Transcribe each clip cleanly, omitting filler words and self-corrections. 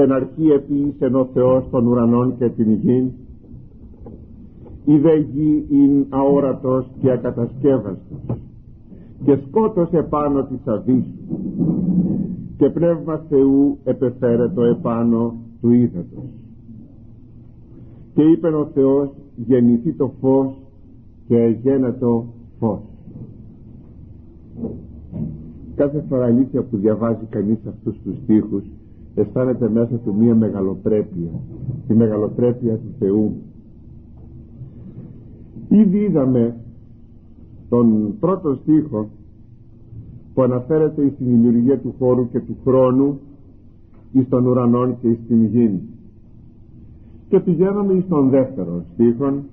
Εν αρχή επίησεν ο Θεός των ουρανών και την γην, η δε γη ειν αόρατος και ακατασκεύαστος, και σκότος επάνω της αβύσσου, και πνεύμα Θεού επεφέρετο επάνω του ύδατος. Και είπεν ο Θεός, γεννηθεί το φως, και εγένετο φως. Κάθε φορά αλήθεια που διαβάζει κανείς αυτούς τους στίχους, αισθάνεται μέσα του μία μεγαλοπρέπεια, τη μεγαλοπρέπεια του Θεού. Ήδη είδαμε τον πρώτο στίχο που αναφέρεται στην δημιουργία του χώρου και του χρόνου, εις των ουρανών και εις την γην, και πηγαίνουμε εις τον δεύτερο στίχον,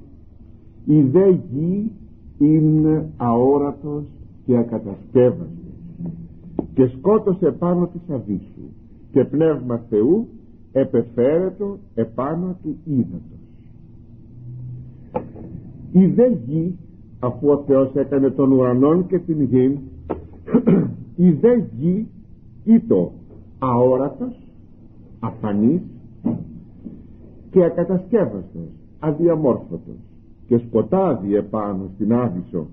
η δε γη είναι αόρατος και ακατασκεύαστος, και σκότωσε επάνω της αβύσσου, και πνεύμα Θεού επεφέρετο επάνω του ύδατος. Η δε γη, αφού ο Θεός έκανε τον ουρανόν και την γη, η δε γη ήτο αόρατος, αφανής και ακατασκεύαστος, αδιαμόρφωτος, και σκοτάδι επάνω στην άβυσσο,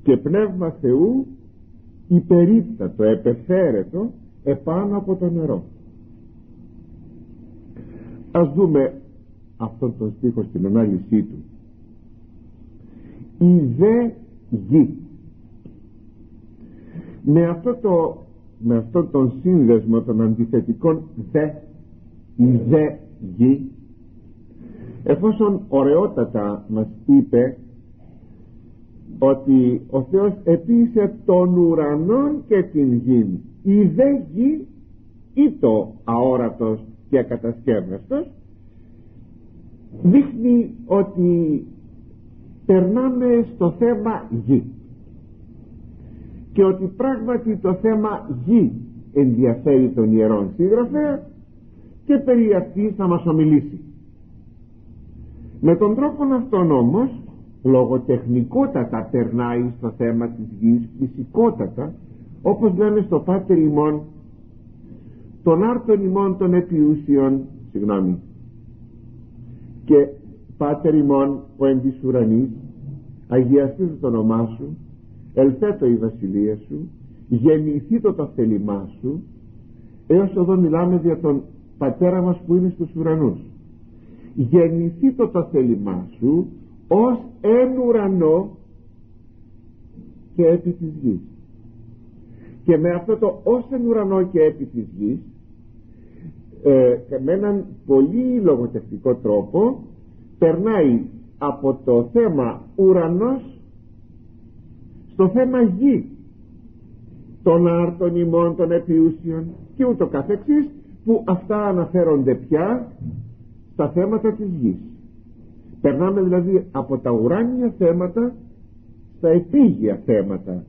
και πνεύμα Θεού υπερίπτατο, επεφέρετο επάνω από το νερό. Ας δούμε αυτόν τον στίχο στην ανάλυση του. Η δε γη, με αυτόν τον σύνδεσμο των αντιθετικών δε, η δε γη, εφόσον ωραιότατα μας είπε ότι ο Θεός επίησε τον ουρανόν και την γην, η δε γη ήτο αόρατος και ακατασκεύαστος, δείχνει ότι περνάμε στο θέμα γη, και ότι πράγματι το θέμα γη ενδιαφέρει τον Ιερόν Συγγραφέα, και περί αυτής θα μας ομιλήσει. Με τον τρόπο αυτόν όμως, λογοτεχνικότατα περνάει στο θέμα της γης, φυσικότατα, όπως λέμε στο Πάτερ ημών, τον άρτον ημών των επιούσιων, και Πάτερ ημών ο εν της ουρανής, αγιαστήτω το όνομά σου, ελθέτω η βασιλεία σου, γεννηθήτω το θέλημά σου. Έως εδώ μιλάμε για τον Πατέρα μας που είναι στους ουρανούς. Γεννηθήτω το θέλημά σου ως εν ουρανό και επί της γης. Και με αυτό το ως εν ουρανό και επί της γης, με έναν πολύ λογοτεχνικό τρόπο, περνάει από το θέμα ουρανός στο θέμα γη, των άρτων ημών των επιούσιων και ούτω καθεξής, που αυτά αναφέρονται πια στα θέματα της γης. Περνάμε δηλαδή από τα ουράνια θέματα στα επίγεια θέματα,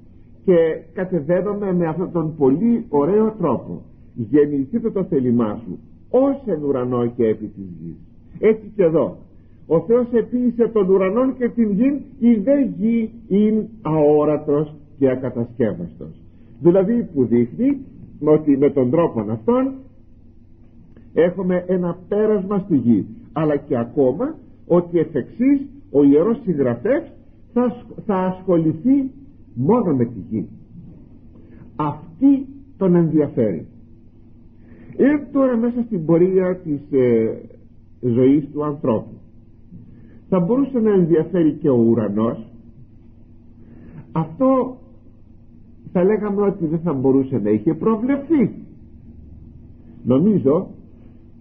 και κατεβαίνουμε με αυτόν τον πολύ ωραίο τρόπο. Γεννηθείτε το θέλημά σου ως εν ουρανό και επί της γης. Έτσι και εδώ ο Θεός επίησε τον ουρανόν και την γην, η δε γη είναι αόρατος και ακατασκεύαστος. Δηλαδή που δείχνει ότι με τον τρόπο αυτόν έχουμε ένα πέρασμα στη γη, αλλά και ακόμα ότι εφ' εξής ο Ιερός Συγγραφέας θα ασχοληθεί μόνο με τη γη. Αυτή τον ενδιαφέρει. Τώρα μέσα στην πορεία της ζωής του ανθρώπου θα μπορούσε να ενδιαφέρει και ο ουρανός. Αυτό θα λέγαμε ότι δεν θα μπορούσε να είχε προβλεφθεί. Νομίζω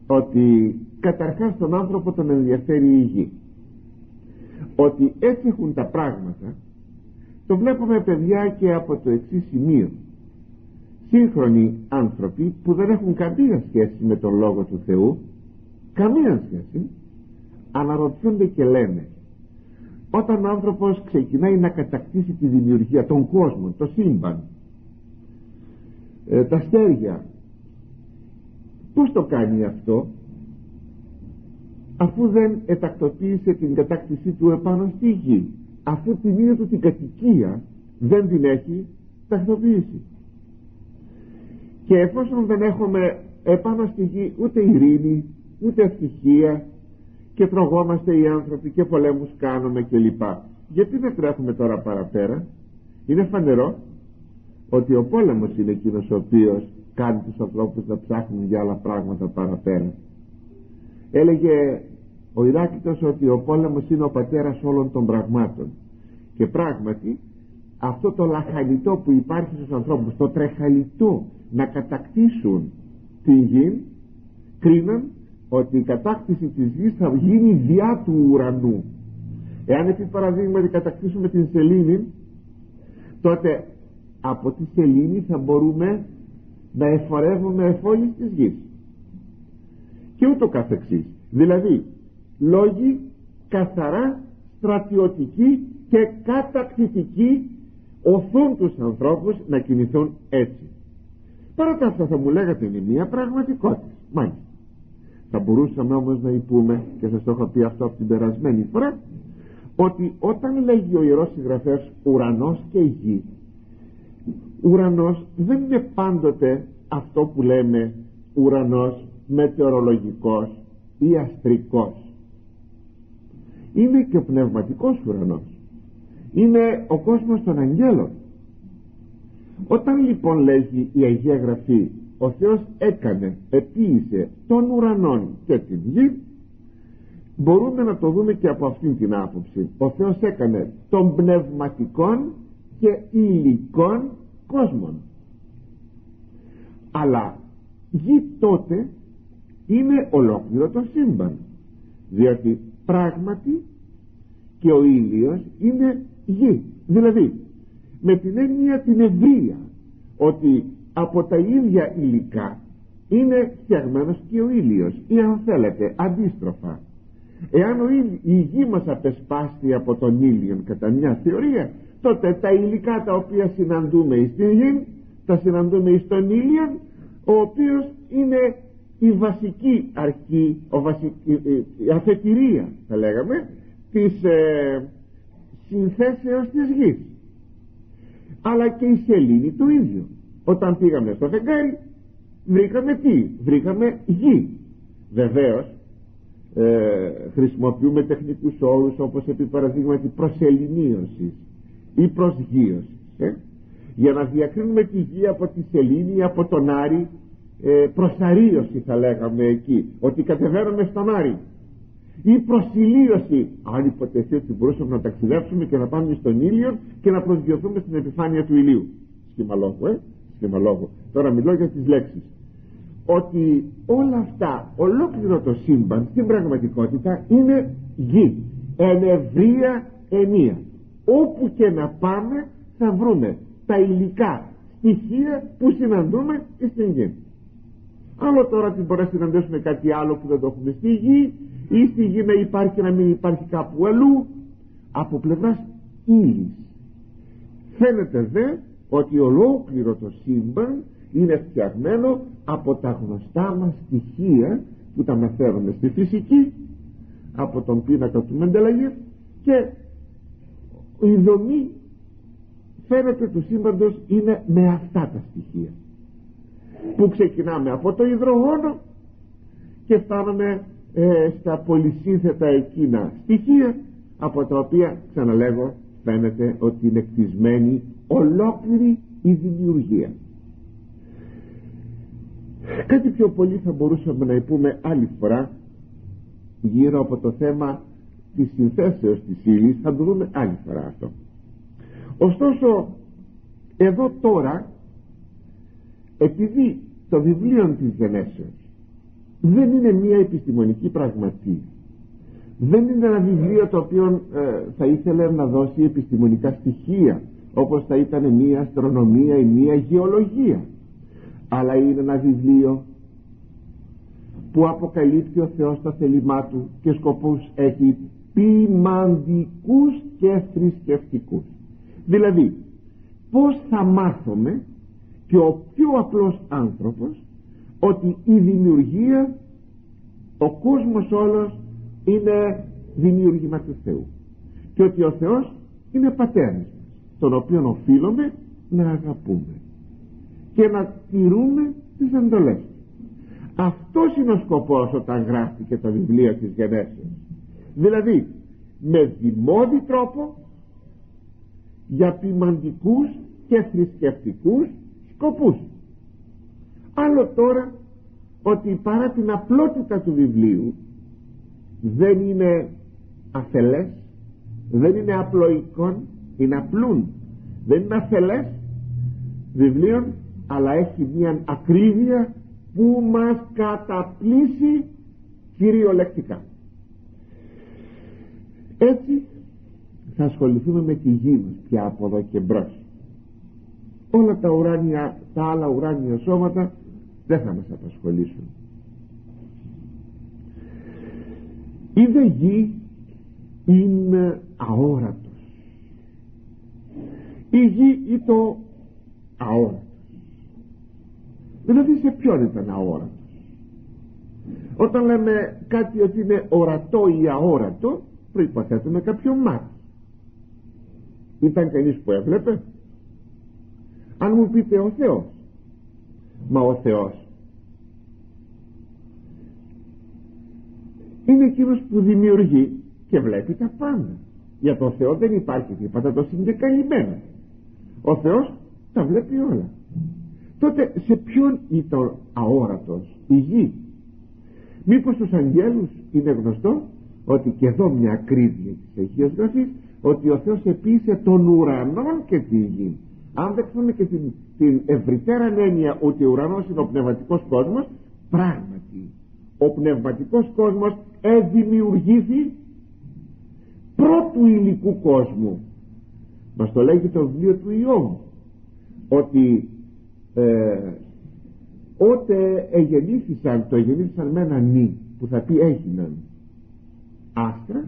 ότι καταρχάς τον άνθρωπο τον ενδιαφέρει η γη. Ότι έτσι έχουν τα πράγματα το βλέπουμε, παιδιά, και από το εξής σημείο. Σύγχρονοι άνθρωποι που δεν έχουν καμία σχέση με τον Λόγο του Θεού, καμία σχέση, αναρωτιούνται και λένε, όταν ο άνθρωπος ξεκινάει να κατακτήσει τη δημιουργία, των κόσμων, το σύμπαν, τα αστέρια, πώς το κάνει αυτό, αφού δεν ετακτοποίησε την κατάκτησή του επάνω στη γη, αφού την ίδια του την κατοικία δεν την έχει τακτοποιήσει? Και εφόσον δεν έχουμε επάνω στη γη ούτε ειρήνη, ούτε ευτυχία, και τρογόμαστε οι άνθρωποι και πολέμους κάνουμε κλπ. Γιατί δεν τρέχουμε τώρα παραπέρα? Είναι φανερό ότι ο πόλεμος είναι εκείνος ο οποίος κάνει τους ανθρώπους να ψάχνουν για άλλα πράγματα παραπέρα. Έλεγε ο Ηράκλειτος ότι ο πόλεμος είναι ο πατέρας όλων των πραγμάτων, και πράγματι αυτό το λαχανιτό που υπάρχει στους ανθρώπους, το τρεχαλιτό να κατακτήσουν την γη, κρίναν ότι η κατάκτηση της γης θα γίνει διά του ουρανού. Εάν επί παραδείγματι κατακτήσουμε την σελήνη, τότε από τη σελήνη θα μπορούμε να εφορεύουμε εφόλης της γης, και ούτω καθεξής. Δηλαδή λόγοι καθαρά στρατιωτικοί και κατακτητικοί οθούν τους ανθρώπους να κινηθούν έτσι. Παρότι αυτό θα μου λέγατε είναι μια πραγματικότητα, μάλιστα. Θα μπορούσαμε όμως να υπούμε, και σας το έχω πει αυτό από την περασμένη φορά, ότι όταν λέγει ο Ιερός Συγγραφέας ουρανός και γη, ουρανός δεν είναι πάντοτε αυτό που λέμε ουρανός μετεωρολογικός ή αστρικός. Είναι και ο πνευματικός ουρανός, είναι ο κόσμος των αγγέλων. Όταν λοιπόν λέγει η Αγία Γραφή ο Θεός έκανε, επίησε των ουρανών και την γη, μπορούμε να το δούμε και από αυτήν την άποψη. Ο Θεός έκανε των πνευματικών και υλικών κόσμων. Αλλά γη τότε είναι ολόκληρο το σύμπαν, διότι πράγματι και ο ήλιος είναι γη. Δηλαδή με την έννοια την ευρεία, ότι από τα ίδια υλικά είναι φτιαγμένος και ο ήλιος, ή αν θέλετε αντίστροφα. Εάν η γη μας απεσπάστη από τον ήλιο κατά μια θεωρία, τότε τα υλικά τα οποία συναντούμε στην γη τα συναντούμε στον ήλιο, ο οποίος είναι η βασική αρχή, η αφετηρία θα λέγαμε της συνθέσεως της γης. Αλλά και η σελήνη το ίδιο. Όταν πήγαμε στο φεγγάρι βρήκαμε τι? Βρήκαμε γη. Βεβαίως χρησιμοποιούμε τεχνικούς όρους, όπως επί παραδείγματι προσεληνίωση ή προσγείωση, για να διακρίνουμε τη γη από τη σελήνη ή από τον Άρη, προσαρίωση θα λέγαμε εκεί, ότι κατεβαίνουμε στον Άρη, ή προσιλίωση, αν υποτεθεί ότι μπορούσαμε να ταξιδέψουμε και να πάμε στον ήλιο και να προσγειωθούμε στην επιφάνεια του ηλίου. Σχημαλόγο. Τώρα μιλώ για τις λέξεις. Ότι όλα αυτά, ολόκληρο το σύμπαν στην πραγματικότητα είναι γη, εν ευρεία ενία. Όπου και να πάμε θα βρούμε τα υλικά στοιχεία που συναντούμε στην γη. Άλλο τώρα ότι μπορεί να συναντήσουμε κάτι άλλο που δεν το έχουμε στη γη, ή στη γη να υπάρχει και να μην υπάρχει κάπου αλλού. Από πλευράς ύλης φαίνεται δε ότι ολόκληρο το σύμπαν είναι φτιαγμένο από τα γνωστά μας στοιχεία που τα μαθαίνουμε στη φυσική, από τον πίνακα του Μεντελαγεφ, και η δομή φαίνεται του σύμπαντος είναι με αυτά τα στοιχεία, που ξεκινάμε από το υδρογόνο και φτάνουμε στα πολυσύνθετα εκείνα στοιχεία, από τα οποία, ξαναλέγω, φαίνεται ότι είναι κτισμένη ολόκληρη η δημιουργία. Κάτι πιο πολύ θα μπορούσαμε να πούμε άλλη φορά γύρω από το θέμα της συνθέσεως της ύλης, θα το δούμε άλλη φορά αυτό. Ωστόσο εδώ τώρα, επειδή το βιβλίο της Γενέσεως δεν είναι μια επιστημονική πραγματική, δεν είναι ένα βιβλίο το οποίο θα ήθελε να δώσει επιστημονικά στοιχεία, όπως θα ήταν μια αστρονομία ή μια γεωλογία, αλλά είναι ένα βιβλίο που αποκαλύπτει ο Θεός τα θέλημά του και σκοπούς έχει ποιμαντικούς και θρησκευτικούς. Δηλαδή πως θα μάθουμε και ο πιο απλός άνθρωπος ότι η δημιουργία, ο κόσμος όλος είναι δημιούργημα του Θεού, και ότι ο Θεός είναι πατέρας μας, τον οποίον οφείλουμε να αγαπούμε και να τηρούμε τις εντολές του. Αυτός είναι ο σκοπός όταν γράφτηκε το βιβλίο της Γενέσεως, δηλαδή με δημόδι τρόπο, για ποιμαντικούς και θρησκευτικούς σκοπούς. Άλλο τώρα ότι παρά την απλότητα του βιβλίου δεν είναι αφελές, δεν είναι απλοϊκόν, είναι απλούν, δεν είναι αφελές βιβλίων, αλλά έχει μια ακρίβεια που μας καταπλήσει κυριολεκτικά. Έτσι θα ασχοληθούμε με τη γη μας πια από εδώ και μπρος. Όλα τα άλλα ουράνια σώματα δεν θα μας απασχολήσουν. Η δε γη είναι αόρατος. Η γη ή το αόρατος. Δηλαδή σε ποιον ήταν αόρατος? Όταν λέμε κάτι ότι είναι ορατό ή αόρατο, προϋποθέτουμε κάποιο μάτι. Ήταν κανείς που έβλεπε? Αν μου πείτε ο Θεός, μα ο Θεός είναι εκείνος που δημιουργεί και βλέπει τα πάντα. Για τον Θεό δεν υπάρχει τίποτα το συγκεκαλυμμένο. Ο Θεός τα βλέπει όλα. Τότε σε ποιον ήταν αόρατος? Η γη. Μήπως στους αγγέλους είναι γνωστό ότι και εδώ μια ακρίβεια της Αγίας Γραφής, ότι ο Θεός επίησε τον ουρανό και τη γη. Αν δεχθούμε και την ευρυτέρα έννοια ότι ο ουρανός είναι ο πνευματικός κόσμος, πράγματι ο πνευματικός κόσμος εδημιουργήθη πρώτου υλικού κόσμου. Μας το λέγει το βιβλίο του Ιώβ, ότι ότε εγεννήθησαν με ένα νη, που θα πει έγιναν άστρα,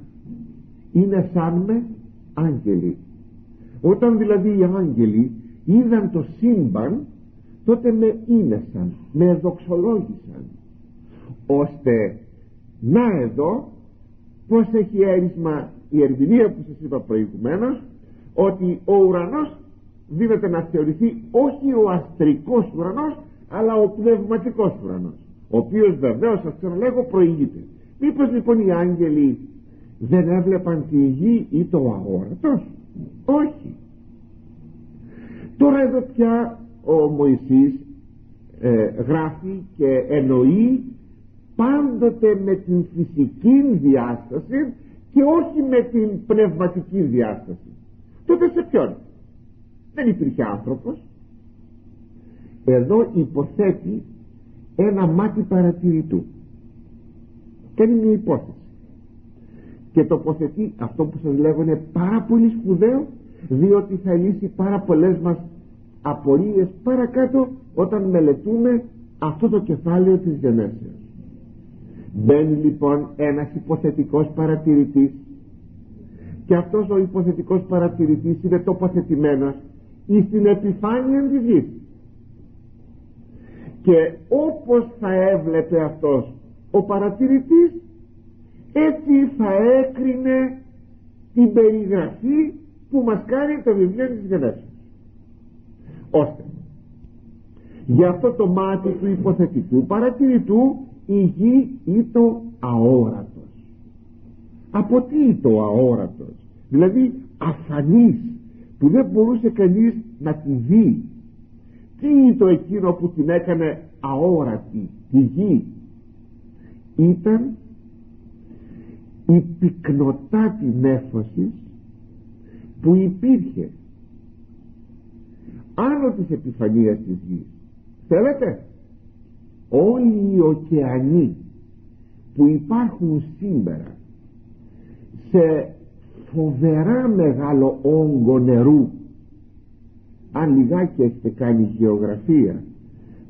είναι σαν με άγγελοι. Όταν δηλαδή οι άγγελοι είδαν το σύμπαν, τότε με ίνεσαν, με δοξολόγησαν, ώστε να εδώ πως έχει έρισμα η ερμηνεία που σας είπα προηγουμένως, ότι ο ουρανός δίνεται να θεωρηθεί όχι ο αστρικός ουρανός, αλλά ο πνευματικός ουρανός, ο οποίος βεβαίως, σας ξαναλέγω, προηγείται. Μήπως λοιπόν οι άγγελοι δεν έβλεπαν τη γη ή το αόρατος? Όχι. Τώρα εδώ πια ο Μωυσής γράφει και εννοεί πάντοτε με την φυσική διάσταση και όχι με την πνευματική διάσταση. Τότε σε ποιον? Δεν υπήρχε άνθρωπος. Εδώ υποθέτει ένα μάτι παρατηρητού. Κάνει μια υπόθεση και τοποθετεί αυτό που σας λέγω είναι πάρα πολύ σπουδαίο, διότι θα λύσει πάρα πολλές μας απορίες παρακάτω όταν μελετούμε αυτό το κεφάλαιο της Γενέσεως. Μπαίνει λοιπόν ένας υποθετικός παρατηρητής και αυτός ο υποθετικός παρατηρητής είναι τοποθετημένος στην επιφάνεια της γης, και όπως θα έβλεπε αυτός ο παρατηρητής, έτσι θα έκρινε την περιγραφή που μας κάνει το βιβλίο της Γενέσεως. Ώστε για αυτό το μάτι του υποθετικού παρατηρητού η γη ήταν αόρατος. Από τι το αόρατος? Δηλαδή αφανής, που δεν μπορούσε κανείς να τη δει. Τι είναι το εκείνο που την έκανε αόρατη τη γη? Ήταν η πυκνοτάτη νέφωση που υπήρχε άνω της επιφανείας της γης. Θέλετε, όλοι οι ωκεανοί που υπάρχουν σήμερα σε φοβερά μεγάλο όγκο νερού, αν λιγάκι έχετε κάνει γεωγραφία,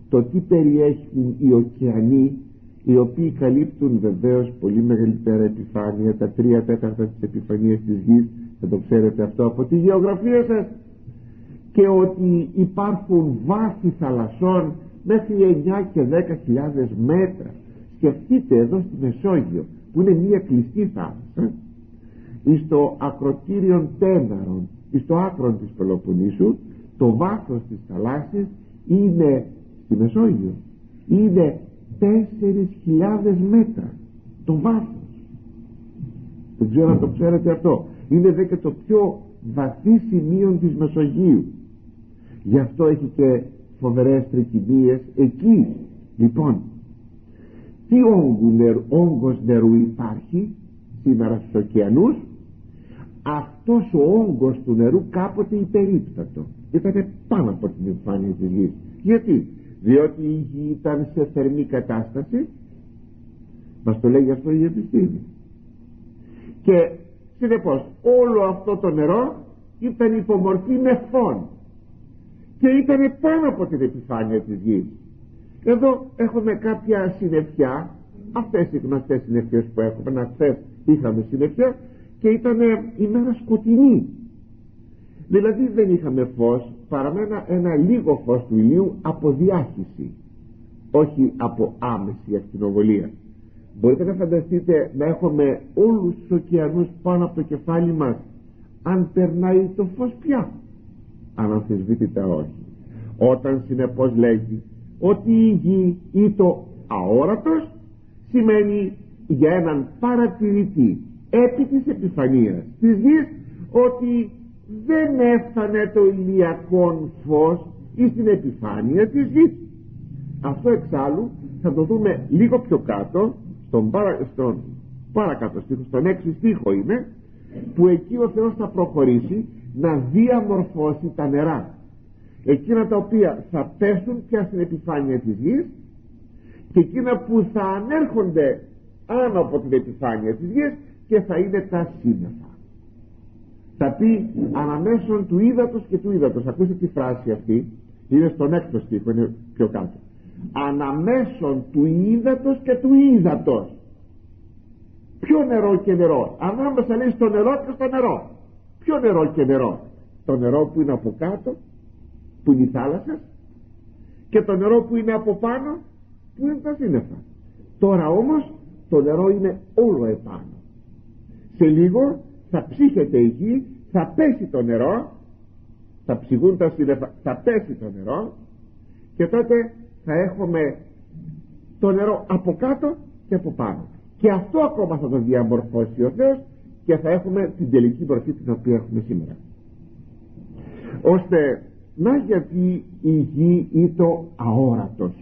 το τι περιέχουν οι ωκεανοί, οι οποίοι καλύπτουν βεβαίως πολύ μεγαλύτερα επιφάνεια, τα 3/4 της επιφανείας της γης, θα το ξέρετε αυτό από τη γεωγραφία σας, και ότι υπάρχουν βάθη θαλασσών μέχρι 9 και 10.000 μέτρα. Σκεφτείτε εδώ στη Μεσόγειο, που είναι μια κλειστή θάλασσα, στο ακροτήριον Τέναρον, στο άκρο της Πελοποννήσου, το βάθος της θαλάσσης είναι στη Μεσόγειο, είναι 4.000 μέτρα το βάθος. Δεν ξέρω αν το ξέρετε αυτό. Είναι δε και το πιο βαθύ σημείο της Μεσογείου. Γι' αυτό έχει και φοβερές τρικυμίες εκεί. Λοιπόν, τι όγκος νερού υπάρχει σήμερα στους ωκεανούς? Αυτός ο όγκος του νερού κάποτε υπερίπτατο, ήταν πάνω από την επιφάνεια της γης. Γιατί? Διότι η γη ήταν σε θερμή κατάσταση. Μας το λέει αυτό η επιστήμη. Και συνεπώς όλο αυτό το νερό ήταν υπομορφή νεφών και ήταν πάνω από την επιφάνεια της γης. Εδώ έχουμε κάποια συννεφιά, αυτές οι γνωστές συννεφιές που έχουμε. Χθες είχαμε συννεφιά και ήταν η μέρα σκοτεινή, δηλαδή δεν είχαμε φως παρά ένα λίγο φως του ηλίου από διάχυση, όχι από άμεση ακτινοβολία. Μπορείτε να φανταστείτε να έχουμε όλους τους ωκεανούς πάνω από το κεφάλι μας αν περνάει το φως πια? Αναμφισβήτητα όχι. Όταν συνεπώς λέγει ότι η γη ή το αόρατος, σημαίνει για έναν παρατηρητή επί της επιφανείας της γης ότι δεν έφτανε το ηλιακό φως ή στην επιφάνεια της γης. Αυτό εξάλλου θα το δούμε λίγο πιο κάτω στον παρακάτω στίχο, στον 6 στίχο είναι, που εκεί ο Θεός θα προχωρήσει να διαμορφώσει τα νερά, εκείνα τα οποία θα πέσουν πια στην επιφάνεια της γης και εκείνα που θα ανέρχονται άνω από την επιφάνεια της γης και θα είναι τα σύννεφα. Θα πει αναμέσων του ύδατος και του ύδατος. Ακούστε τη φράση αυτή, είναι στον 6ο στίχο, είναι πιο κάτω. Αναμέσων του ύδατος και του ύδατος. Ποιο νερό και νερό? Ανάμεσα λέει στο νερό και στο νερό. Ποιο νερό και νερό? Το νερό που είναι από κάτω, που είναι η θάλασσα, και το νερό που είναι από πάνω, που είναι τα σύννεφα. Τώρα όμως το νερό είναι όλο επάνω. Σε λίγο θα ψύχεται η γη, θα πέσει το νερό, θα ψυγούν τα σύννεφα, θα πέσει το νερό και τότε θα έχουμε το νερό από κάτω και από πάνω. Και αυτό ακόμα θα το διαμορφώσει ο Θεός και θα έχουμε την τελική μορφή την οποία έχουμε σήμερα. Ώστε να γιατί η γη είναι το αόρατος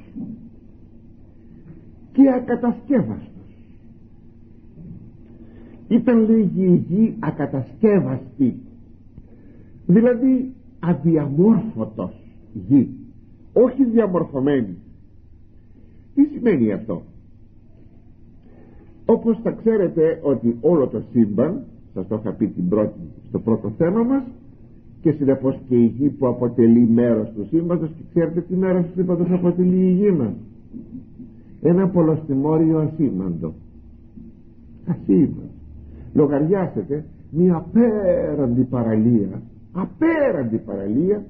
και ακατασκεύαστος. Ήταν λέγει η γη ακατασκεύαστη, δηλαδή αδιαμόρφωτος γη, όχι διαμορφωμένη. Τι σημαίνει αυτό? Όπως θα ξέρετε ότι όλο το σύμπαν, σας το είχα πει στο πρώτο θέμα μας, και συνεπώς και η γη που αποτελεί μέρος του σύμπαντος, και ξέρετε τι μέρος του σύμπαντος αποτελεί η γη μας? Ένα πολλοστιμόριο ασήμαντο. Ασήμαντο. Λογαριάσετε μια απέραντη παραλία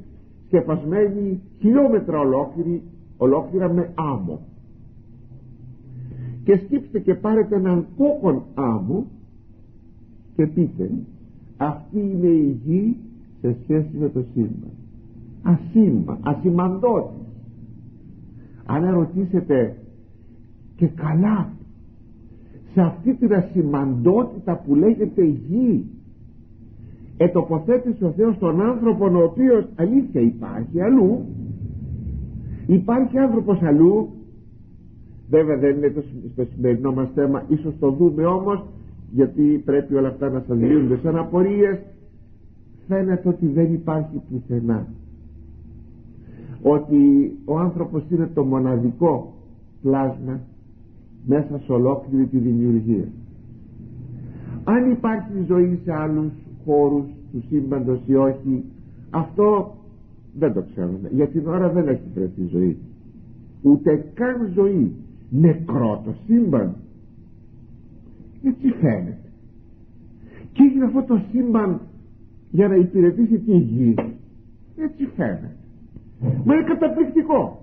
σκεπασμένη χιλιόμετρα ολόκληρα με άμμο, και σκύψτε και πάρετε έναν κόκκον άμμο και πείτε αυτή είναι η γη σε σχέση με το σύμπαν. Ασημαντώτη. Αν ερωτήσετε και καλά σε αυτή την ασημαντότητα που λέγεται γη, ετοποθέτησε ο Θεός τον άνθρωπο, ο οποίος αλήθεια υπάρχει αλλού, υπάρχει άνθρωπος αλλού. Βέβαια δεν είναι στο σημερινό μας θέμα, ίσως το δούμε όμως, γιατί πρέπει όλα αυτά να σας λύνονται σαν απορίες. Φαίνεται ότι δεν υπάρχει πουθενά, ότι ο άνθρωπος είναι το μοναδικό πλάσμα μέσα σε ολόκληρη τη δημιουργία. Αν υπάρχει ζωή σε άλλους χώρους του σύμπαντος ή όχι, αυτό δεν το ξέρουμε. Για την ώρα δεν έχει βρεθεί ζωή, ούτε καν ζωή. Νεκρό το σύμπαν, έτσι φαίνεται. Και έγινε αυτό το σύμπαν για να υπηρετήσει τη γη, έτσι φαίνεται. Μα είναι καταπληκτικό,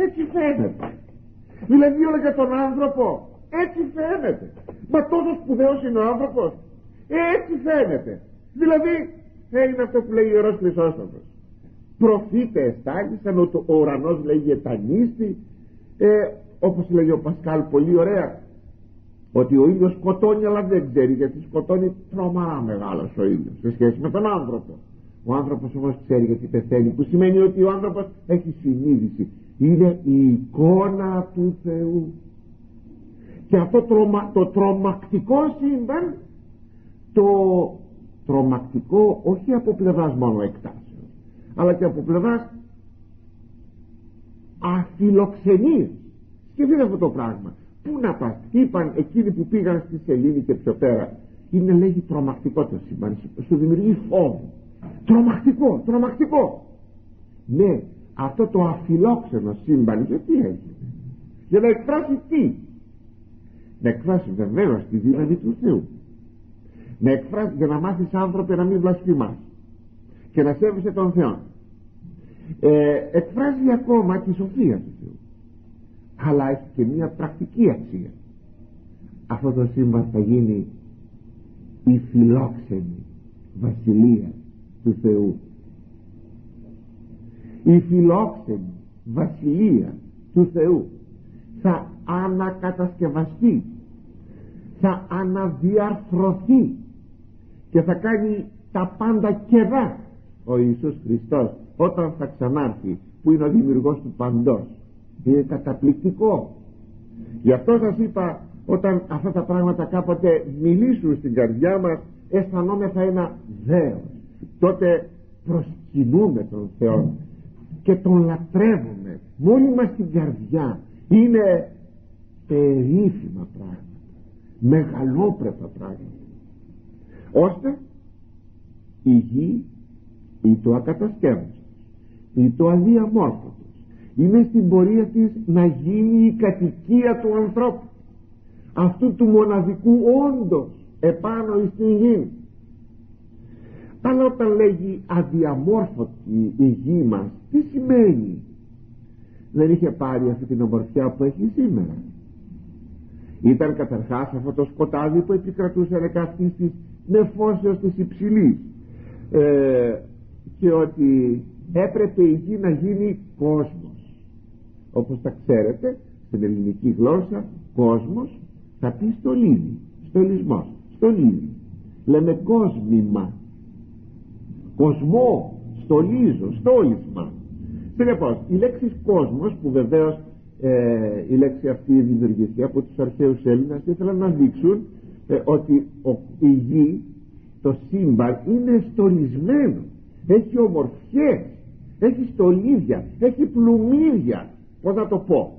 έτσι φαίνεται. Δηλαδή όλα για τον άνθρωπο, έτσι φαίνεται. Μα τόσο σπουδαίος είναι ο άνθρωπος, έτσι φαίνεται. Δηλαδή είναι αυτό που λέει ο Ιερός Χρυσόστομος. Προφήτες εστάλησαν, ο ουρανός λέγει ετανίστη, όπως λέγει ο Πασκάλ πολύ ωραία, ότι ο ήλιος σκοτώνει αλλά δεν ξέρει, γιατί σκοτώνει τρομερά μεγάλος ο ήλιος σε σχέση με τον άνθρωπο. Ο άνθρωπος όμως ξέρει γιατί πεθαίνει, που σημαίνει ότι ο άνθρωπος έχει συνείδηση, είναι η εικόνα του Θεού. Και αυτό το τρομακτικό σύμπαν, το τρομακτικό όχι από πλευράς μόνο εκτάσεως, αλλά και από πλευράς αφιλοξενίας. Σκεφτείτε αυτό το πράγμα. Πού να πας? Είπαν εκείνοι που πήγαν στη Σελήνη και πιο πέρα, είναι, λέγει, τρομακτικό το σύμπαν, σου δημιουργεί φόβο. Τρομακτικό. Ναι, αυτό το αφιλόξενο σύμπαν γιατί έγινε? Για να εκφράσει τι? Να εκφράσει βεβαίως τη δύναμη του Θεού, να εκφράσει, για να μάθεις άνθρωποι να μην βλασφημάς και να σέβεσαι τον Θεό. Εκφράζει ακόμα τη σοφία του Θεού, αλλά έχει και μια πρακτική αξία. Αυτό το σύμπαν θα γίνει η φιλόξενη βασιλεία του Θεού. Η φιλόξενη βασιλεία του Θεού θα ανακατασκευαστεί, θα αναδιαρθρωθεί και θα κάνει τα πάντα κεδά ο Ιησούς Χριστός όταν θα ξανάρθει, που είναι ο δημιουργός του παντός. Είναι καταπληκτικό. Γι' αυτό σας είπα, όταν αυτά τα πράγματα κάποτε μιλήσουν στην καρδιά μας, αισθανόμεθα ένα δέος. Τότε προσκυνούμε τον Θεό και τον λατρεύουμε μόνοι μας στην καρδιά. Είναι περίφημα πράγματα, μεγαλόπρεπα πράγματα, ώστε η γη ή το ακατασκεύαστος ή το αδιαμόρφωτος είναι στην πορεία της να γίνει η κατοικία του ανθρώπου, αυτού του μοναδικού όντως επάνω στην γη. Αλλά όταν λέγει αδιαμόρφωτη η γη μας, τι σημαίνει? Δεν είχε πάρει αυτή την ομορφιά που έχει σήμερα. Ήταν καταρχάς αυτό το σκοτάδι που επικρατούσε αυτής της νεφώσεως της υψηλής, και ότι έπρεπε η γη να γίνει κόσμος. Όπως τα ξέρετε, στην ελληνική γλώσσα κόσμος θα πει στολίδι, στολισμός, στολίδι. Λέμε κόσμημα, κοσμό, στολίζω, στόλισμα. Συνεπώς η λέξη κόσμος, που βεβαίως η λέξη αυτή δημιουργήθηκε από τους αρχαίους Έλληνας, ήθελαν να δείξουν ότι η γη, το σύμπαν, είναι στολισμένο, έχει ομορφιές, έχει στολίδια, έχει πλουμίδια. Πώς να το πω?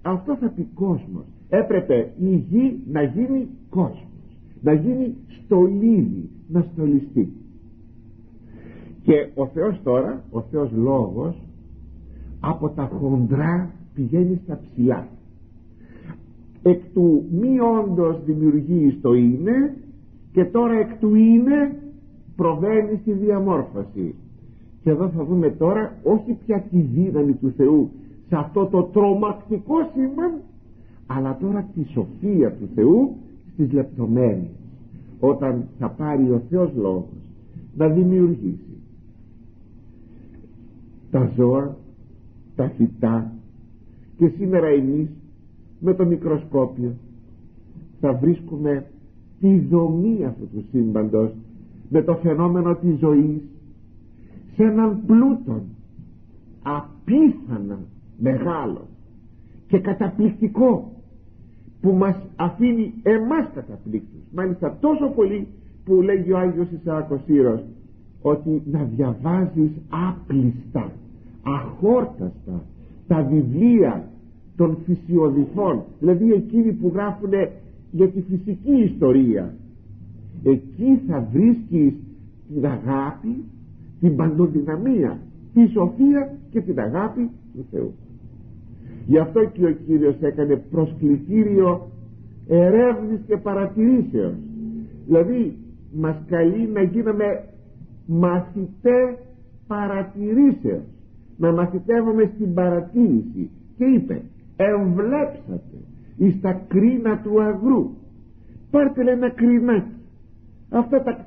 Αυτό θα πει κόσμος. Έπρεπε η γη να γίνει κόσμος, να γίνει στολίδι, να στολιστεί. Και ο Θεός τώρα, ο Θεός Λόγος, από τα χοντρά πηγαίνει στα ψηλά. Εκ του μη όντως δημιουργεί το είναι, και τώρα εκ του είναι προβαίνει στη διαμόρφωση. Και εδώ θα δούμε τώρα όχι πια τη δύναμη του Θεού σε αυτό το τρομακτικό σύμπαν, αλλά τώρα τη σοφία του Θεού στις λεπτομέρειες, όταν θα πάρει ο Θεός Λόγος να δημιουργήσει τα ζώα, τα φυτά, και σήμερα εμείς με το μικροσκόπιο θα βρίσκουμε τη δομή αυτού του σύμπαντος, με το φαινόμενο της ζωής, σε έναν πλούτον απίθανα μεγάλο και καταπληκτικό, που μας αφήνει εμάς καταπλήκτους, μάλιστα τόσο πολύ που λέγει ο Άγιος Ισαάκος Σύρος, ότι να διαβάζεις άπλιστα, αχόρταστα τα βιβλία των φυσιοδηθών, δηλαδή εκείνοι που γράφουν για τη φυσική ιστορία. Εκεί θα βρίσκεις την αγάπη, την παντοδυναμία, τη σοφία και την αγάπη του Θεού. Γι' αυτό και ο Κύριος έκανε προσκλητήριο ερεύνης και παρατηρήσεως. Δηλαδή μας καλεί να γίνουμε μαθητές παρατηρήσεως, να μαθητεύουμε στην παρατήρηση. Και είπε, εμβλέψατε εις τα κρίνα του αγρού. Πάρτε, λέει, ένα κρινάκι,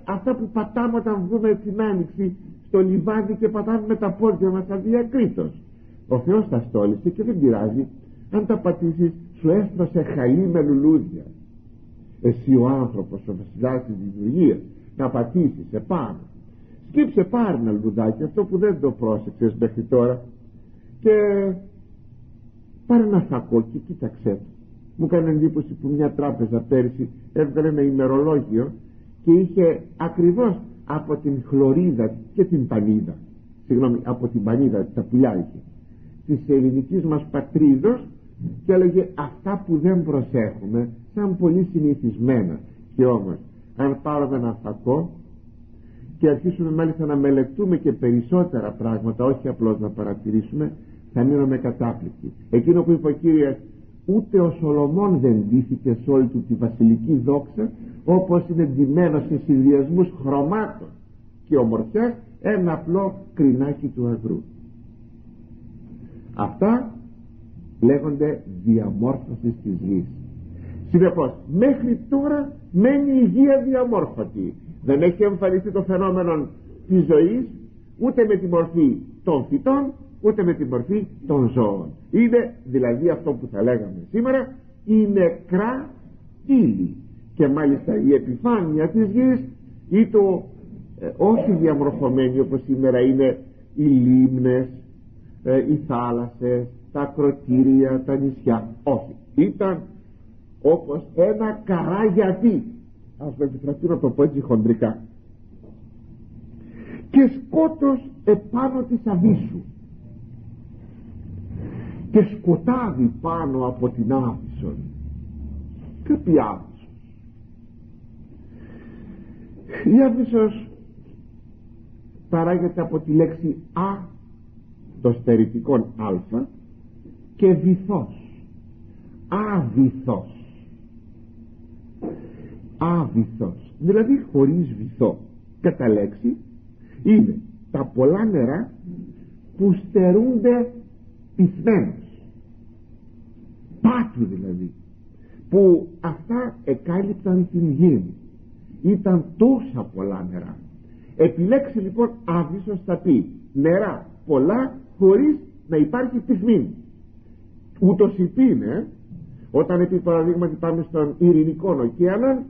αυτά που πατάμε όταν βγούμε την άνοιξη στο λιβάδι και πατάμε με τα πόδια μας αδιακρίτως. Ο Θεός τα στόλισε και δεν πειράζει. αν τα πατήσεις σου έστρωσε χαλί με λουλούδια. Εσύ ο άνθρωπος, ο βασιλιάς της δημιουργίας, να πατήσεις επάνω. Σκύψε πάρε ένα λουλουδάκι, αυτό που δεν το πρόσεξες μέχρι τώρα, και πάρε ένα σακό και κοίταξε το. Μου έκανε εντύπωση που μια τράπεζα πέρσι έβγαλε ένα ημερολόγιο και είχε ακριβώς από την χλωρίδα και την πανίδα, συγγνώμη, από την πανίδα, τα πουλιά είχε, της ελληνικής μας πατρίδος, και έλεγε αυτά που δεν προσέχουμε σαν πολύ συνηθισμένα. Και όμως αν πάρουμε ένα σακό και αρχίσουμε μάλιστα να μελετούμε και περισσότερα πράγματα, όχι απλώς να παρατηρήσουμε, θα μείνουμε κατάπληκτοι. Εκείνο που είπε ο Κύριος, ούτε ο Σολομών δεν ντύθηκε σε όλη του τη βασιλική δόξα όπως είναι ντυμένο σε συνδυασμούς χρωμάτων και ομορφιάς ένα απλό κρινάκι του αγρού. Αυτά λέγονται διαμόρφωση της γης. Συνεπώς μέχρι τώρα μένει η γη αδιαμόρφωτη. Δεν έχει εμφανιστεί το φαινόμενο της ζωής ούτε με τη μορφή των φυτών ούτε με τη μορφή των ζώων. Είναι δηλαδή αυτό που θα λέγαμε σήμερα η νεκρά ύλη, και μάλιστα η επιφάνεια της γης ή το όχι διαμορφωμένη όπως σήμερα είναι οι λίμνες, οι θάλασσες, τα ακροτήρια, τα νησιά. Όχι, ήταν όπως ένα καράγιατι, ας με επιτραπεί να το πω έτσι χοντρικά, και σκότος επάνω της αβύσσου και σκοτάδι πάνω από την άβυσσον. Και τι άβυσσος? Η άβυσσος παράγεται από τη λέξη α, το στερητικόν α, και βυθός, αβυθός, αβυθός, δηλαδή χωρίς βυθό. Κατά λέξη είναι τα πολλά νερά που στερούνται πυθμένος, πάτου δηλαδή, που αυτά εκάλυπταν την γη. Ήταν τόσα πολλά νερά. Επιλέξει λοιπόν άβυσσος, θα πει νερά πολλά χωρίς να υπάρχει πυθμή. Ούτως υπήνε όταν επί παραδείγματι πάμε στον Ειρηνικό ωκεανό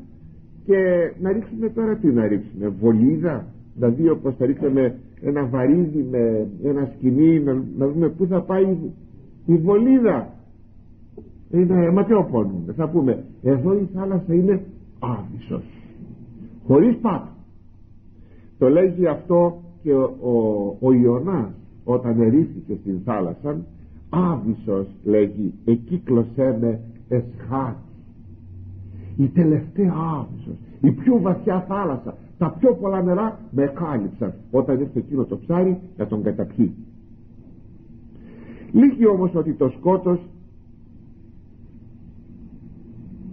και να ρίξουμε τώρα, τι να ρίξουμε, βολίδα, δηλαδή όπως θα ρίξουμε ένα βαρύδι με ένα σκοινί, να δούμε πού θα πάει η βολίδα. Είναι ματαιοπόνουμε. Θα πούμε εδώ η θάλασσα είναι άβυσσος, χωρίς πάτο. Το λέγει αυτό και ο Ιωνάς όταν ερήφθηκε στην θάλασσα. Άβυσσος λέγει, εκύκλωσέ με εσχάτη. Η τελευταία άβυσσος, η πιο βαθιά θάλασσα, τα πιο πολλά νερά με κάλυψαν όταν ήρθε εκείνο το ψάρι να τον καταπιεί. Λίγη όμως ότι το σκότος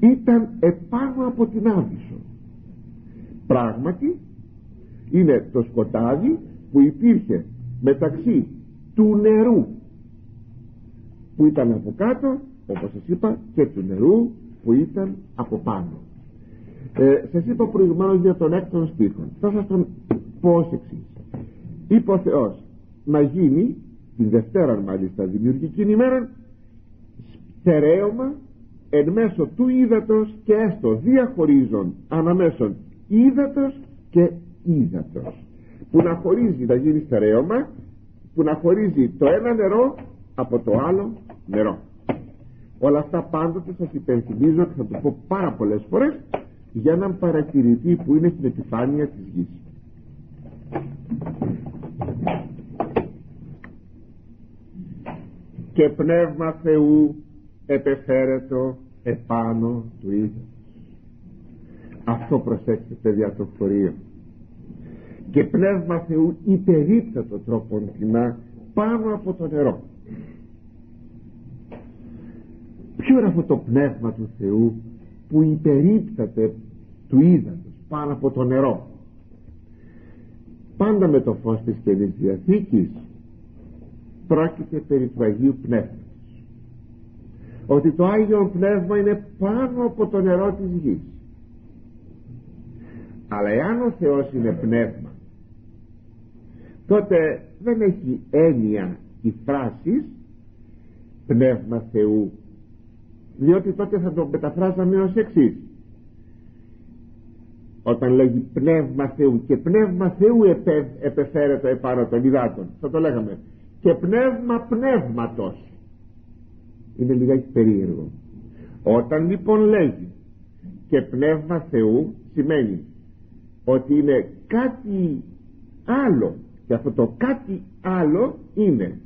ήταν επάνω από την άβυσσο. Πράγματι είναι το σκοτάδι που υπήρχε μεταξύ του νερού που ήταν από κάτω, όπως σας είπα, και του νερού που ήταν από πάνω. Σας είπα προηγουμένως για τον έκτον στίχο. Θα σας τον πω ως εξής. Είπε ο Θεός να γίνει την Δευτέρα μάλιστα δημιουργική ημέρα στερέωμα εν μέσω του ύδατος και έστω διαχωρίζον αναμέσων ύδατος και ύδατος, που να χωρίζει, να γίνει στερέωμα που να χωρίζει το ένα νερό από το άλλο νερό. Όλα αυτά πάντοτε σας υπενθυμίζω και θα το πω πάρα πολλές φορές για έναν παρατηρητή που είναι στην επιφάνεια της γης. Και πνεύμα Θεού επεφέρετο επάνω του ύδατος. Αυτό προσέξτε παιδιά το χωρίο. Και πνεύμα Θεού υπερίπτατο τρόπον τιμά πάνω από το νερό. Ποιο είναι αυτό το πνεύμα του Θεού που υπερίπταται του ύδατος πάνω από το νερό? Πάντα με το φως της Καινής Διαθήκης πρόκειται περί του Αγίου Πνεύματος, ότι το Άγιο Πνεύμα είναι πάνω από το νερό της γης. Αλλά εάν ο Θεός είναι πνεύμα, τότε δεν έχει έννοια η φράση πνεύμα Θεού, διότι τότε θα το μεταφράζαμε ως εξής: όταν λέγει πνεύμα Θεού, και πνεύμα Θεού επεφέρετο επάνω των υδάτων, θα το λέγαμε και πνεύμα πνεύματος. Είναι λιγάκι περίεργο. Όταν λοιπόν λέγει και πνεύμα Θεού, σημαίνει ότι είναι κάτι άλλο, και αυτό το κάτι άλλο είναι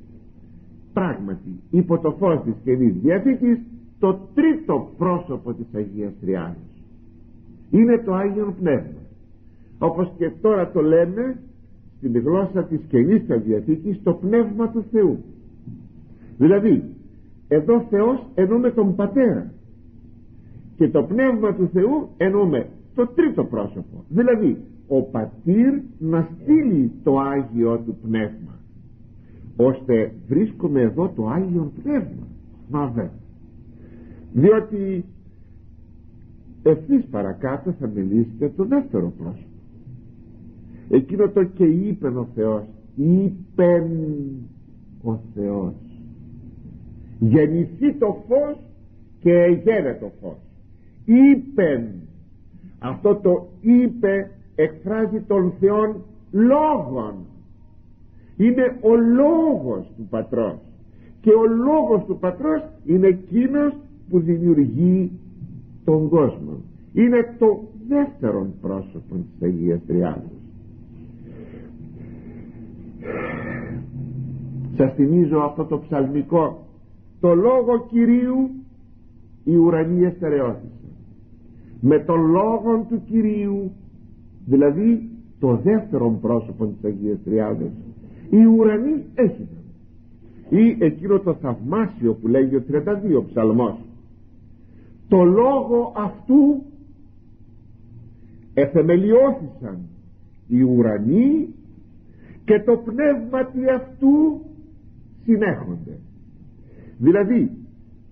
πράγματι υπό το φως της Καινής Διαθήκης το τρίτο πρόσωπο της Αγίας Τριάδος. Είναι το Άγιον Πνεύμα, όπως και τώρα το λέμε στην γλώσσα της Καινής Διαθήκης, το Πνεύμα του Θεού. Δηλαδή εδώ Θεός εννοούμε τον Πατέρα, και το Πνεύμα του Θεού εννοούμε το τρίτο πρόσωπο, δηλαδή ο Πατήρ να στείλει το Άγιο του Πνεύμα, ώστε βρίσκουμε εδώ το Άγιον Πνεύμα. Μα βέβαια, διότι ευθύς παρακάτω θα μιλήσει για το δεύτερο πρόσωπο, εκείνο το και είπεν ο Θεός, είπεν ο Θεός, γεννηθεί το φως και εγένε το φως. Είπεν, αυτό το είπε εκφράζει τον Θεόν λόγον, είναι ο λόγος του Πατρός, και ο λόγος του Πατρός είναι εκείνος που δημιουργεί τον κόσμο. Είναι το δεύτερον πρόσωπο της Αγίας Τριάδος. Σας θυμίζω αυτό το ψαλμικό: το λόγο Κυρίου οι ουρανοί εστερεώθησαν. Με τον λόγο του Κυρίου, δηλαδή το δεύτερον πρόσωπο της Αγίας Τριάδος, οι ουρανοί έγιναν. Ή εκείνο το θαυμάσιο που λέγει ο 32 ψαλμός: το λόγο αυτού εθεμελιώθησαν οι ουρανοί και το πνεύματι αυτού συνέχονται. Δηλαδή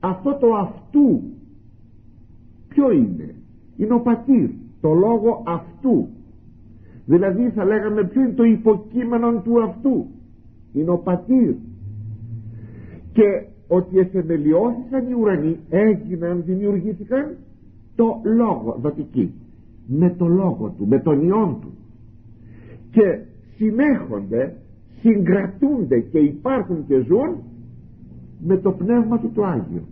αυτό το αυτού ποιο είναι? Είναι ο Πατήρ, το λόγο αυτού. Δηλαδή θα λέγαμε ποιο είναι το υποκείμενο του αυτού? Είναι ο Πατήρ. Και ότι εθεμελιώθησαν οι ουρανοί, έγιναν, δημιουργήθηκαν το λόγο δοτική, με το λόγο του, με τον ιόν του, και συνέχονται, συγκρατούνται και υπάρχουν και ζουν με το πνεύμα του το Άγιο.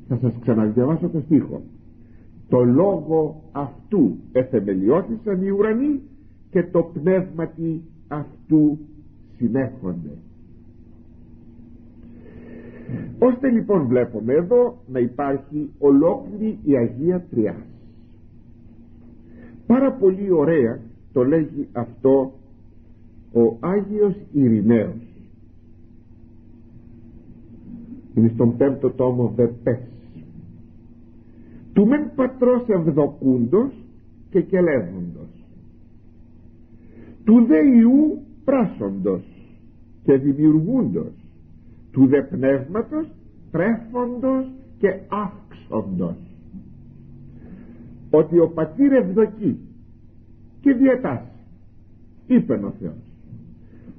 Θα σας ξαναδιαβάσω το στίχο: το λόγο αυτού εθεμελιώθησαν οι ουρανοί και το πνεύματι αυτού συνέχονται. Ώστε λοιπόν βλέπουμε εδώ να υπάρχει ολόκληρη η Αγία Τριάς. Πάρα πολύ ωραία το λέγει αυτό ο Άγιος Ειρηναίος. Είναι στον 5ο τόμο Βεπές: του μεν πατρός ευδοκούντος και κελεύοντος, του δε Ιού πράσσοντος και δημιουργούντος, του δε πνεύματος τρέφοντος και αύξοντος. Ότι ο Πατήρ ευδοκεί και διατάσσει, είπεν ο Θεός.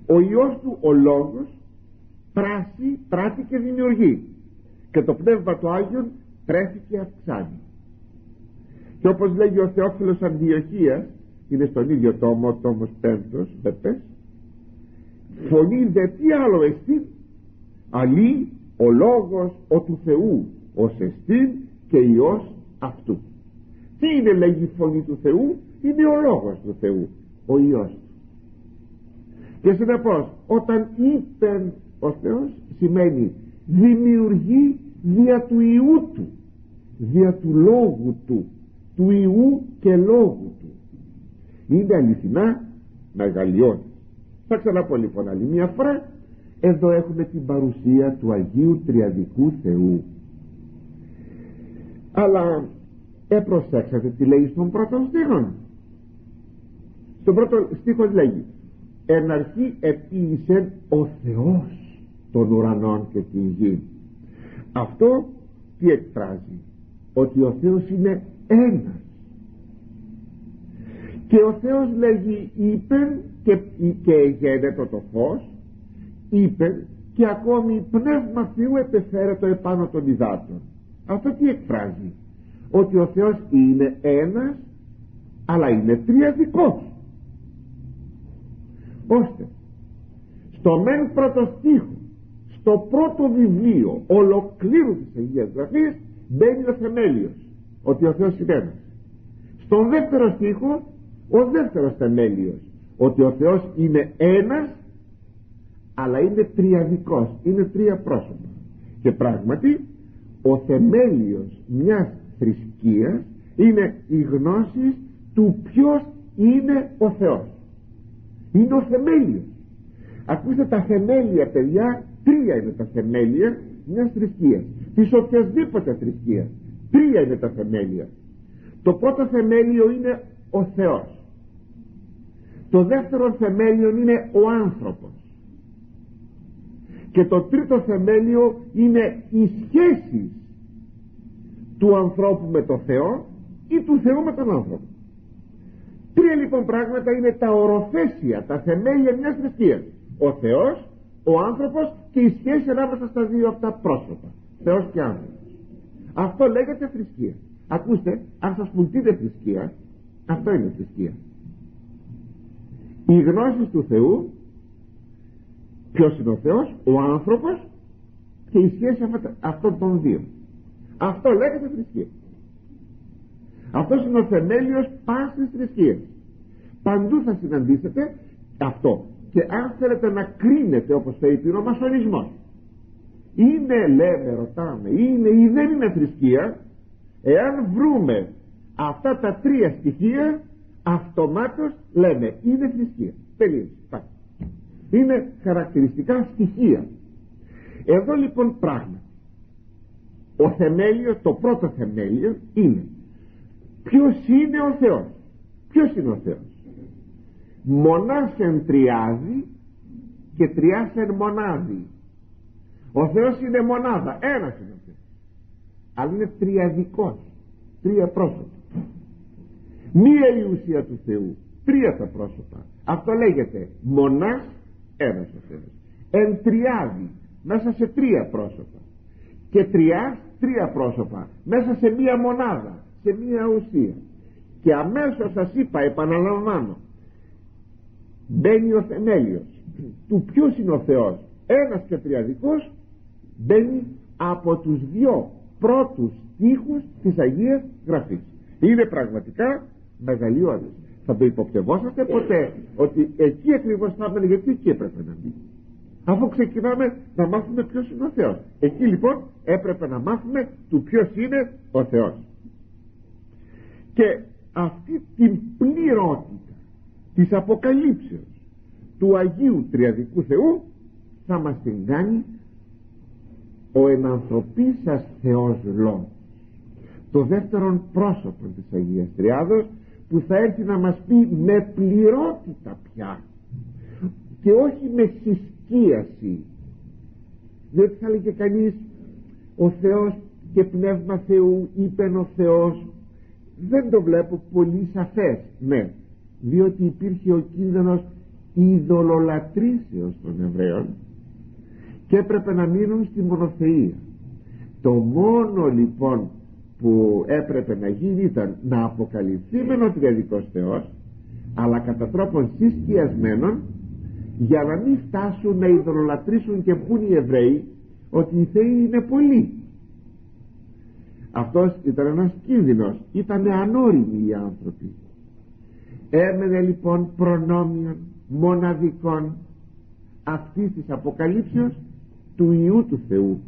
Ο Υιός του ο Λόγος πράττει και δημιουργεί, και το Πνεύμα του Άγιον τρέφει και αυξάνει. Και όπως λέγει ο Θεόφιλος Αντιοχίας, είναι στον ίδιο τόμο, τόμος 5ος Βεπές: φωνή δε τι άλλο εστίν, αλλή ο λόγος ο του Θεού ως εστίν και Υιός αυτού. Τι είναι, λέγει, φωνή του Θεού? Είναι ο λόγος του Θεού, ο Υιός του. Και συνεπώς όταν είπεν ο Θεός, σημαίνει δημιουργεί δια του Υιού του, δια του λόγου του, του Υιού και λόγου του. Είναι αληθινά μεγαλειώδη. Θα ξαναπώ λοιπόν άλλη μια φορά: εδώ έχουμε την παρουσία του Αγίου Τριαδικού Θεού. Αλλά προσέξατε τι λέει στον πρώτο στίχο. Στον πρώτο στίχο λέγει: εν αρχή επίησεν ο Θεός των ουρανών και την γη. Αυτό τι εκφράζει? Ότι ο Θεός είναι ένας. Και ο Θεός λέγει είπεν και γένετο το φως, είπεν και ακόμη πνεύμα Θεού επεφέρετο επάνω των υδάτων. Αυτό τι εκφράζει? Ότι ο Θεός είναι ένας, αλλά είναι τριαδικός, ώστε στο μεν πρώτο στίχο, στο πρώτο βιβλίο ολοκλήρου της Αγίας Γραφής μπαίνει ο θεμέλιος, ότι ο Θεός είναι ένας. Στον δεύτερο στίχο ο δεύτερος θεμέλιος, ότι ο Θεός είναι ένας, αλλά είναι τριαδικός, είναι τρία πρόσωπα. Και πράγματι ο θεμέλιος μιας θρησκείας είναι η γνώση του ποιος είναι ο Θεός. Είναι ο θεμέλιος. Ακούστε, τα θεμέλια, παιδιά, τρία είναι τα θεμέλια μιας θρησκείας, της οποιασδήποτε θρησκείας. Τρία είναι τα θεμέλια. Το πρώτο θεμέλιο είναι ο Θεός. Το δεύτερο θεμέλιο είναι ο άνθρωπος. Και το τρίτο θεμέλιο είναι οι σχέσεις του ανθρώπου με το Θεό ή του Θεού με τον άνθρωπο. Τρία λοιπόν πράγματα είναι τα οροφέσια, τα θεμέλια μιας θρησκείας: ο Θεός, ο άνθρωπος και η σχέση ανάμεσα στα δύο αυτά πρόσωπα, Θεός και άνθρωπος. Αυτό λέγεται θρησκεία. Ακούστε, αν σας πουλτείτε θρησκεία, αυτό είναι θρησκεία. Η γνώση του Θεού, ποιος είναι ο Θεός, ο άνθρωπος και η σχέση αυτών των δύο. Αυτό λέγεται θρησκεία. Αυτός είναι ο θεμέλιος πάσης θρησκείας. Παντού θα συναντήσετε αυτό. Και αν θέλετε να κρίνετε, όπως θα είπε ο μασονισμός, είναι, λέμε, ρωτάμε, είναι ή δεν είναι θρησκεία, εάν βρούμε αυτά τα τρία στοιχεία, αυτομάτως λέμε είναι θρησκεία. Τελείως. Είναι χαρακτηριστικά στοιχεία. Εδώ λοιπόν πράγμα, ο θεμέλιος, το πρώτο θεμέλιο είναι ποιος είναι ο Θεός. Ποιος είναι ο Θεός? Μονάς εν τριάδι και τριάς εν μονάδι. Ο Θεός είναι μονάδα, ένας είναι ο Θεός, αλλά είναι τριαδικός, τρία πρόσωπα. Μία η ουσία του Θεού, τρία τα πρόσωπα. Αυτό λέγεται μονάς, ένας ο Θεός. Εν τριάδι, μέσα σε τρία πρόσωπα. Και τριάς, τρία πρόσωπα, μέσα σε μία μονάδα, σε μία ουσία. Και αμέσως σας είπα, επαναλαμβάνω, μπαίνει ο θεμέλιος του ποιος είναι ο Θεός, ένας και τριαδικός, μπαίνει από τους δυο πρώτους στίχους της Αγίας Γραφής. Είναι πραγματικά μεγαλειώδες. Θα το υποπτευόσαστε ποτέ ότι εκεί ακριβώς θα έμενε? Γιατί εκεί έπρεπε να μπει, αφού ξεκινάμε να μάθουμε ποιος είναι ο Θεός. Εκεί λοιπόν έπρεπε να μάθουμε του ποιος είναι ο Θεός. Και αυτή την πληρότητα της αποκαλύψεως του Αγίου Τριαδικού Θεού θα μας την κάνει ο ενανθρωπής σας Θεός Λόγος, το δεύτερον πρόσωπο της Αγίας Τριάδος, που θα έρθει να μας πει με πληρότητα πια και όχι με συσκίαση. Διότι θα λέγε κανείς ο Θεός και πνεύμα Θεού, είπεν ο Θεός. Δεν το βλέπω πολύ σαφές. Ναι, διότι υπήρχε ο κίνδυνος ειδωλολατρήσεως των Εβραίων και έπρεπε να μείνουν στη μονοθεΐα. Το μόνο λοιπόν που έπρεπε να γίνει ήταν να αποκαλυφθεί μεν ο τριαδικός Θεός, αλλά κατά τρόπον συσκιασμένον, για να μην φτάσουν να ειδωλολατρήσουν και πούν οι Εβραίοι ότι οι Θεοί είναι πολλοί. Αυτός ήταν ένας κίνδυνος, ήταν ανώριμοι οι άνθρωποι. Έμενε λοιπόν προνόμιον μοναδικών αυτής της αποκαλύψεως του Υιού του Θεού,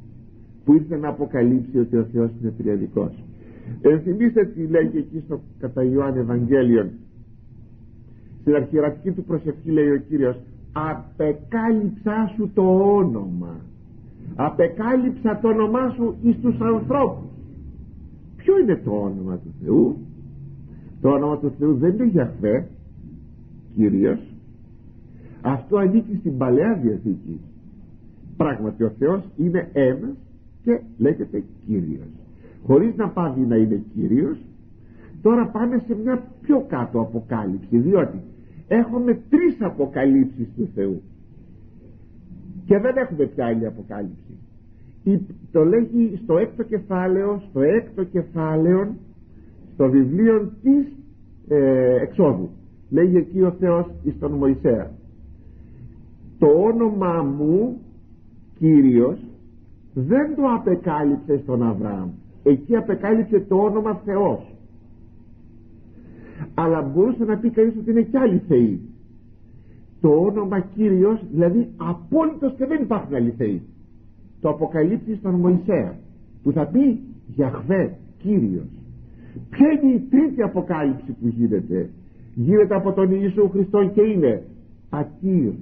που ήρθε να αποκαλύψει ότι ο Θεός είναι τριαδικός. Θυμίστε τι λέγει εκεί στο κατά Ιωάννη Ευαγγέλιον, στην αρχιερατική του προσευχή λέει ο Κύριος: απεκάλυψά σου το όνομα, απεκάλυψα το όνομά σου εις τους ανθρώπους. Ποιο είναι το όνομα του Θεού? Το όνομα του Θεού δεν είναι Γιαχβέ, Κύριος. Αυτό ανήκει στην Παλαιά Διαθήκη. Πράγματι ο Θεός είναι ένας και λέγεται Κύριος, χωρίς να πάβει να είναι Κύριος. Τώρα πάμε σε μια πιο κάτω αποκάλυψη, διότι έχουμε τρεις αποκαλύψεις του Θεού και δεν έχουμε πια άλλη αποκάλυψη. Το λέγει στο έκτο κεφάλαιο στο βιβλίο της Εξόδου. Λέγει εκεί ο Θεός εις τον Μωυσέα: το όνομα μου Κύριος δεν το απεκάλυψε στον Αβραάμ, εκεί απεκάλυψε το όνομα Θεός. Αλλά μπορούσε να πει κανείς ότι είναι κι άλλοι θεοί. Το όνομα Κύριος δηλαδή απόλυτος και δεν υπάρχουν άλλοι θεοί. Το αποκαλύπτει στον Μωυσέα, που θα πει Γιαχβέ, Κύριος. Ποια είναι η τρίτη αποκάλυψη που γίνεται? Γίνεται από τον Ιησού Χριστό και είναι Πατήρ,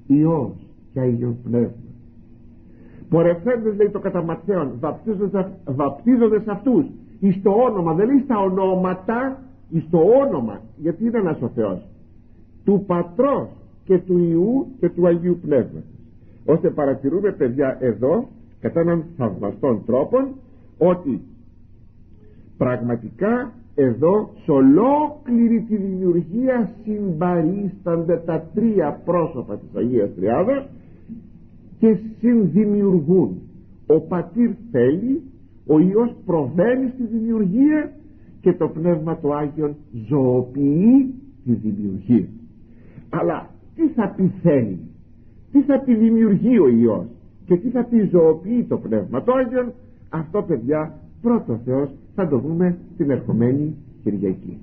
Υιός και Αγίον Πνεύμα. Πορευθέντες, λέει το κατά Ματθαίον, βαπτίζονται σε αυτούς εις το όνομα, δεν λέει στα ονόματα, εις το όνομα, γιατί είναι ένας ο Θεός, του Πατρός και του Υιού και του Αγίου Πνεύματος. Ώστε παρατηρούμε, παιδιά, εδώ κατά έναν θαυμαστόν τρόπο ότι πραγματικά εδώ σε ολόκληρη τη δημιουργία συμπαρίστανται τα τρία πρόσωπα της Αγίας Τριάδος και συνδημιουργούν. Ο Πατήρ θέλει, ο Υιός προβαίνει στη δημιουργία και το Πνεύμα το Άγιον ζωοποιεί τη δημιουργία. Αλλά τι θα πει θέλει, τι θα πει δημιουργεί ο Υιός και τι θα πει ζωοποιεί το Πνεύμα το Άγιον? Αυτό, παιδιά, πρώτο Θεός θα το δούμε την ερχομένη Κυριακή.